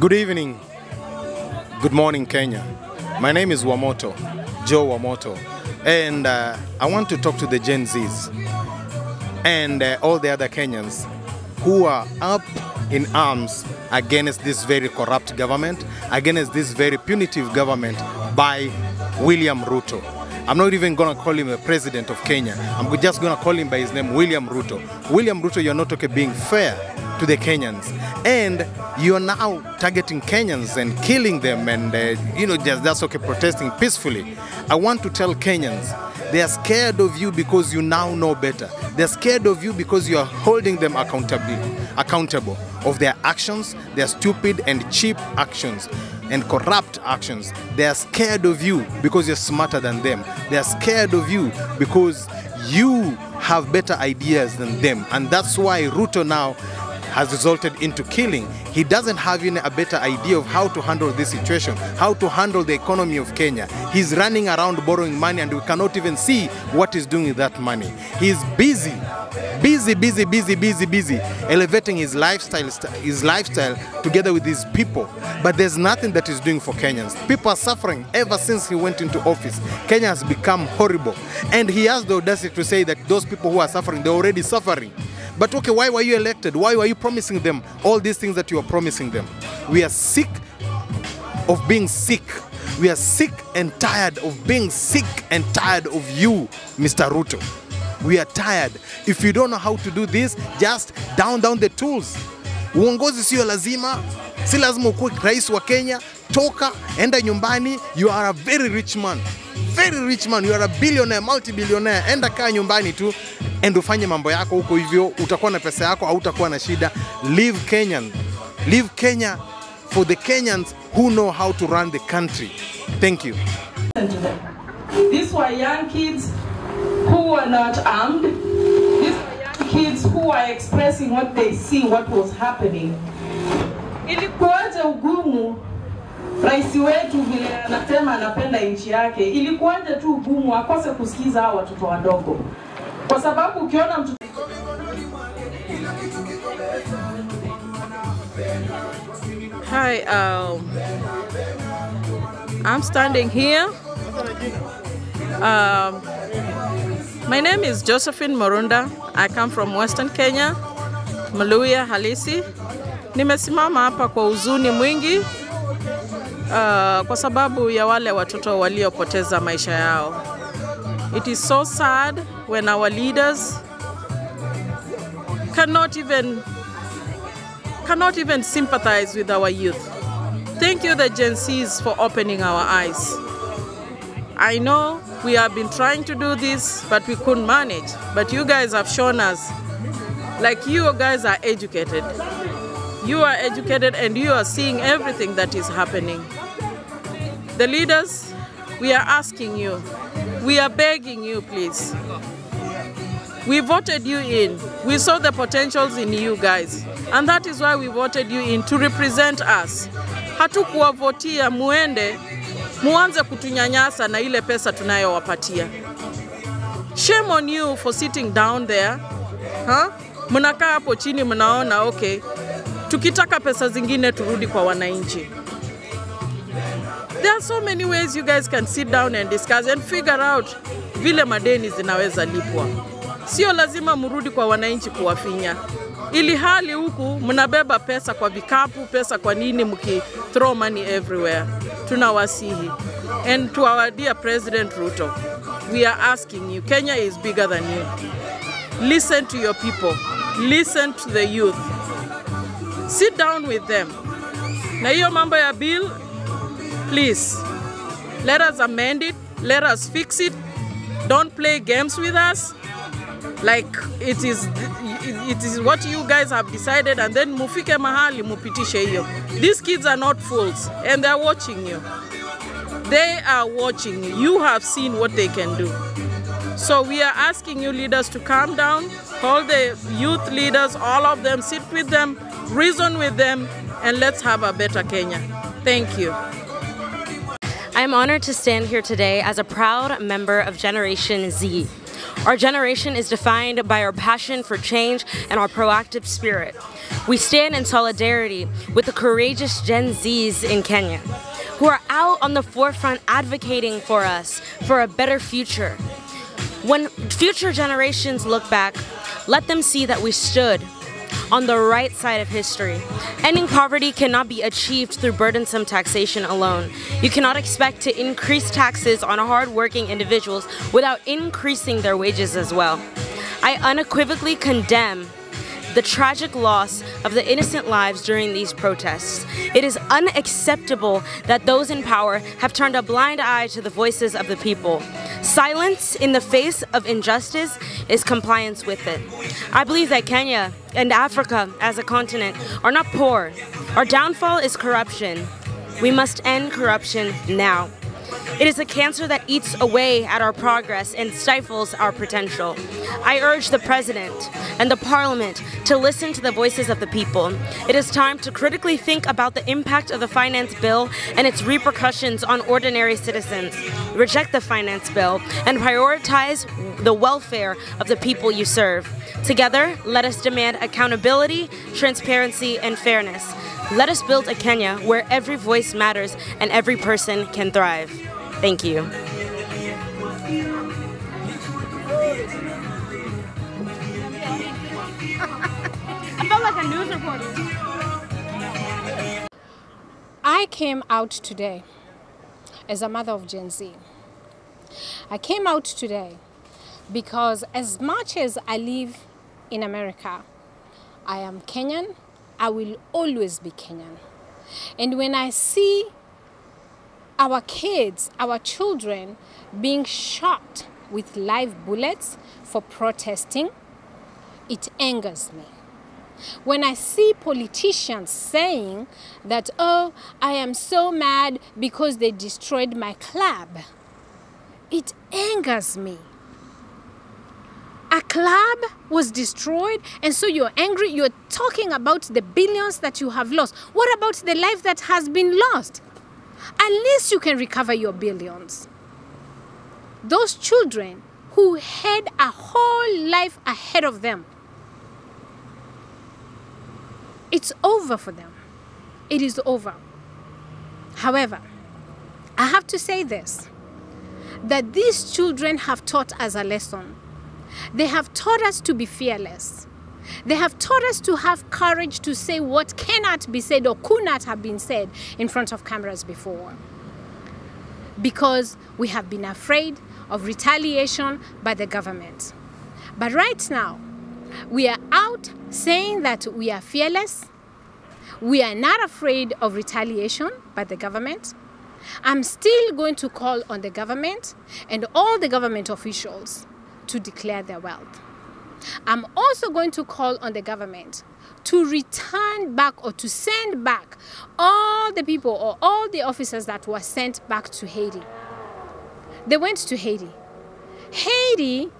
Speaker 18: Good evening. Good morning, Kenya. My name is Wamoto, Joe Wamoto, and I want to talk to the Gen Zs and all the other Kenyans who are up in arms against this very corrupt government, against this very punitive government by William Ruto. I'm not even going to call him a president of Kenya. I'm just going to call him by his name, William Ruto. William Ruto, you're not okay being fair to the Kenyans. And you're now targeting Kenyans and killing them and, that's okay, protesting peacefully. I want to tell Kenyans, they are scared of you because you now know better. They're scared of you because you are holding them accountable of their actions, their stupid and cheap actions and corrupt actions. They are scared of you because you're smarter than them. They are scared of you because you have better ideas than them. And that's why Ruto now has resulted into killing. He doesn't have even a better idea of how to handle this situation, how to handle the economy of Kenya. He's running around borrowing money and we cannot even see what he's doing with that money. He's busy, elevating his lifestyle together with his people. But there's nothing that he's doing for Kenyans. People are suffering ever since he went into office. Kenya has become horrible. And he has the audacity to say that those people who are suffering, they're already suffering. But okay, why were you elected? Why were you promising them all these things that you are promising them? We are sick of being sick. We are sick and tired of being sick and tired of you, Mr. Ruto. We are tired. If you don't know how to do this, just down the tools. Uongozi sio lazima. Si lazima ukuwe rais wa Kenya. Toka, enda nyumbani. You are a very rich man. Very rich man. You are a billionaire, multi-billionaire. Enda kaa nyumbani tu. And ufanye mambo yako huko hivyo, utakuwa na pesa yako au utakuwa na shida. Leave Kenyan. Leave Kenya for the Kenyans who know how to run the country. Thank you.
Speaker 6: These were young kids who were not armed. These were young kids who were expressing what they see, what was happening. Ilikuwaje ugumu rais wetu vile anasema anapenda nchi yake, ilikuwaje tu ugumu akose kusikiza hao watoto wadogo. Kwa sababu ukiona mtu
Speaker 19: Hi, I'm standing here. My name is Josephine Morunda. I come from Western Kenya, Maluya halisi. Nimesimama hapa kwa huzuni mwingi kwa sababu ya wale watoto waliopoteza maisha yao. It is so sad when our leaders cannot even sympathize with our youth. Thank you, the Gen Zs, for opening our eyes. I know we have been trying to do this, but we couldn't manage. But you guys have shown us, like you guys are educated. You are educated and you are seeing everything that is happening. The leaders, we are asking you, we are begging you, please. We voted you in. We saw the potentials in you guys. And that is why we voted you in, to represent us. Hatukuwavotia muende, muanze kutunyanyasa na ile pesa tunayowapatia. Shame on you for sitting down there. Mnakaa hapo chini mnaona, okay, tukitaka pesa zingine turudi kwa wananchi. There are so many ways you guys can sit down and discuss and figure out vile madeni zinaweza lipwa. Sio lazima mrudi kwa wananchi kuwafinya. Ili hali huku mnabeba pesa kwa vikapu, pesa kwa nini mki throw money everywhere. Tunawasihi. And to our dear President Ruto, we are asking you, Kenya is bigger than you. Listen to your people. Listen to the youth. Sit down with them. Na hiyo mambo ya bill, please, let us amend it. Let us fix it. Don't play games with us. Like it is what you guys have decided, and then mufike mahali mupitishe hiyo. These kids are not fools and they are watching you. They are watching. You have seen what they can do. So we are asking you leaders to calm down, call the youth leaders, all of them, sit with them, reason with them, and let's have a better Kenya. Thank you.
Speaker 20: I am honored to stand here today as a proud member of Generation Z. Our generation is defined by our passion for change and our proactive spirit. We stand in solidarity with the courageous Gen Zs in Kenya, who are out on the forefront advocating for us for a better future. When future generations look back, let them see that we stood on the right side of history. Ending poverty cannot be achieved through burdensome taxation alone. You cannot expect to increase taxes on hard-working individuals without increasing their wages as well. I unequivocally condemn the tragic loss of the innocent lives during these protests. It is unacceptable that those in power have turned a blind eye to the voices of the people. Silence in the face of injustice is compliance with it. I believe that Kenya and Africa as a continent are not poor. Our downfall is corruption. We must end corruption now. It is a cancer that eats away at our progress and stifles our potential. I urge the President and the Parliament to listen to the voices of the people. It is time to critically think about the impact of the finance bill and its repercussions on ordinary citizens. Reject the finance bill and prioritize the welfare of the people you serve. Together, let us demand accountability, transparency, and fairness. Let us build a Kenya where every voice matters and every person can thrive. Thank you.
Speaker 21: I felt like a news reporter. I came out today as a mother of Gen Z. I came out today because as much as I live in America, I am Kenyan. I will always be Kenyan. And when I see our kids, our children being shot with live bullets for protesting, it angers me. When I see politicians saying that, oh, I am so mad because they destroyed my club, it angers me. A club was destroyed, and so you're angry. You're talking about the billions that you have lost. What about the life that has been lost? At least you can recover your billions. Those children who had a whole life ahead of them, it's over for them. It is over. However, I have to say this, that these children have taught us a lesson. They have taught us to be fearless. They have taught us to have courage to say what cannot be said or could not have been said in front of cameras before. Because we have been afraid of retaliation by the government. But right now, we are out saying that we are fearless. We are not afraid of retaliation by the government. I'm still going to call on the government and all the government officials to declare their wealth. I'm also going to call on the government to return back or to send back all the people or all the officers that were sent back to Haiti. They went to Haiti. Haiti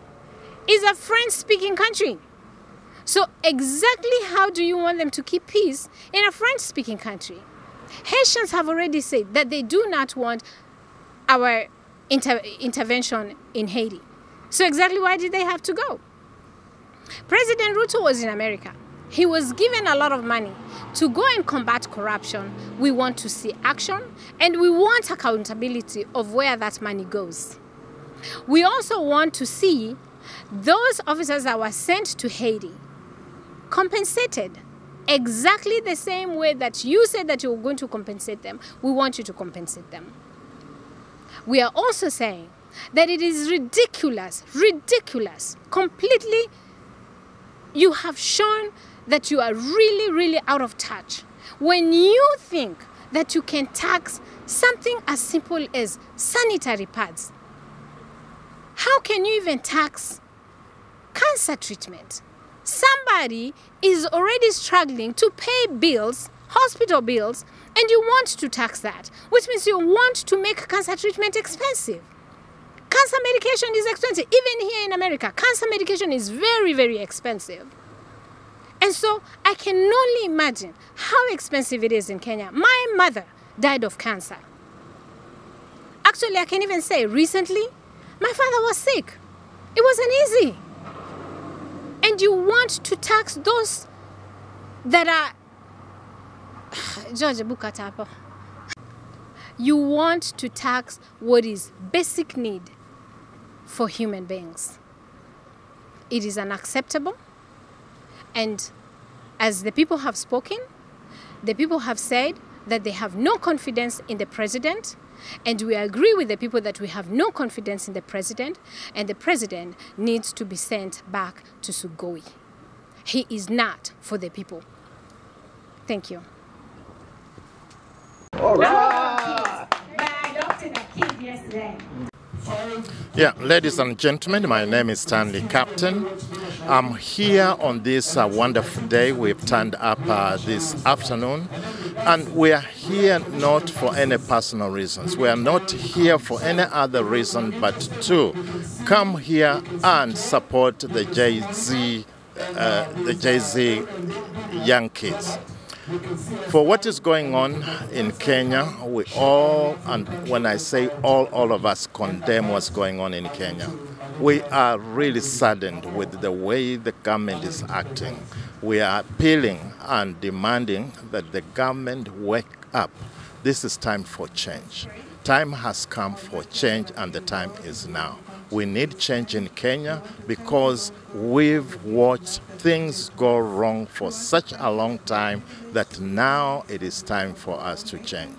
Speaker 21: is a French-speaking country. So exactly how do you want them to keep peace in a French-speaking country? Haitians have already said that they do not want our intervention in Haiti. So exactly why did they have to go? President Ruto was in America. He was given a lot of money to go and combat corruption. We want to see action and we want accountability of where that money goes. We also want to see those officers that were sent to Haiti compensated exactly the same way that you said that you were going to compensate them. We want you to compensate them. We are also saying that it is ridiculous, completely. You have shown that you are really, really out of touch when you think that you can tax something as simple as sanitary pads. How can you even tax cancer treatment? Somebody is already struggling to pay bills hospital bills, and you want to tax that, which means you want to make cancer treatment expensive. Cancer medication is expensive. Even here in America, cancer medication is very, very expensive. And so I can only imagine how expensive it is in Kenya. My mother died of cancer. Actually, I can even say recently, my father was sick. It wasn't easy. And you want to tax those that are... George Bukatapo. You want to tax what is basic need for human beings. It is unacceptable. And as the people have spoken, the people have said that they have no confidence in the president, and we agree with the people that we have no confidence in the president, and the president needs to be sent back to Sugoi. He is not for the people. Thank you.
Speaker 1: All right. I adopted a kid yesterday.
Speaker 22: Yeah, ladies and gentlemen, my name is Stanley Captain. I'm here on this wonderful day. We've turned up this afternoon, and we are here not for any personal reasons. We are not here for any other reason but to come here and support the Jay-Z young kids. For what is going on in Kenya, we all, and when I say all of us condemn what's going on in Kenya. We are really saddened with the way the government is acting. We are appealing and demanding that the government wake up. This is time for change. Time has come for change, and the time is now. We need change in Kenya because we've watched things go wrong for such a long time that now it is time for us to change.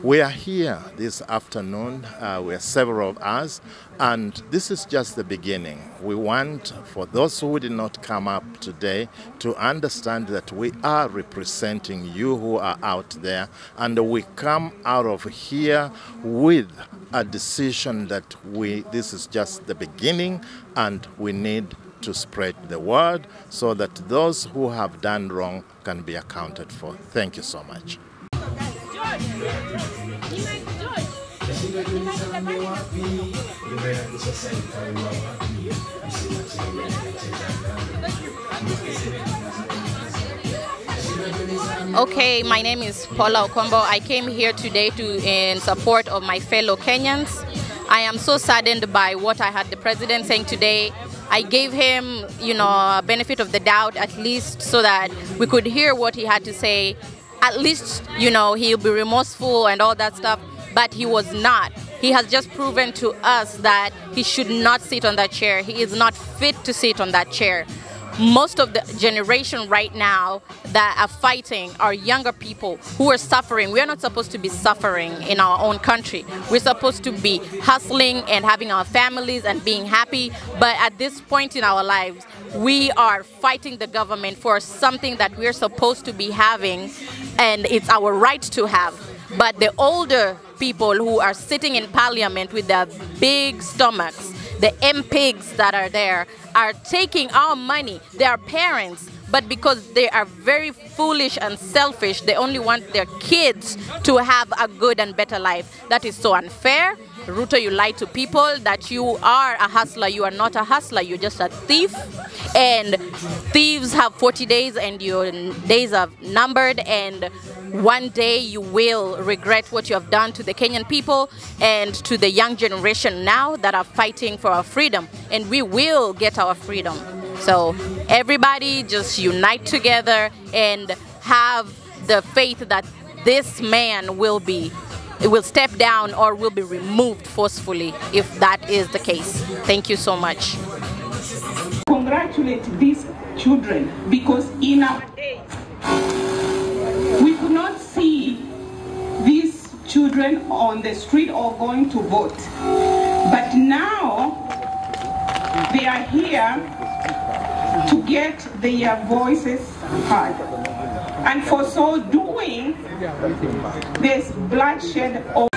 Speaker 22: We are here this afternoon, we are several of us, and this is just the beginning. We want, for those who did not come up today, to understand that we are representing you who are out there, and we come out of here with a decision that this is just the beginning, and we need to spread the word so that those who have done wrong can be accounted for. Thank you so much.
Speaker 23: Okay, my name is Paula Okombo. I came here today in support of my fellow Kenyans. I am so saddened by what I had the president saying today. I gave him, a benefit of the doubt at least so that we could hear what he had to say. At least, he'll be remorseful and all that stuff, but he was not. He has just proven to us that he should not sit on that chair. He is not fit to sit on that chair. Most of the generation right now that are fighting are younger people who are suffering. We are not supposed to be suffering in our own country. We're supposed to be hustling and having our families and being happy. But at this point in our lives, we are fighting the government for something that we're supposed to be having, and it's our right to have. But the older people who are sitting in parliament with their big stomachs, the MPs that are there, are taking our money. They are parents, but because they are very foolish and selfish, they only want their kids to have a good and better life. That is so unfair. Ruto, you lie to people that you are a hustler. You are not a hustler. You're just a thief. And thieves have 40 days and your days are numbered, and one day you will regret what you have done to the Kenyan people and to the young generation now that are fighting for our freedom. And we will get our freedom. So everybody just unite together and have the faith that this man will step down or will be removed forcefully if that is the case. Thank you so much.
Speaker 7: Congratulate these children, because in our day we could not see these children on the street or going to vote. But now they are here to get their voices heard. And for so doing, there's bloodshed of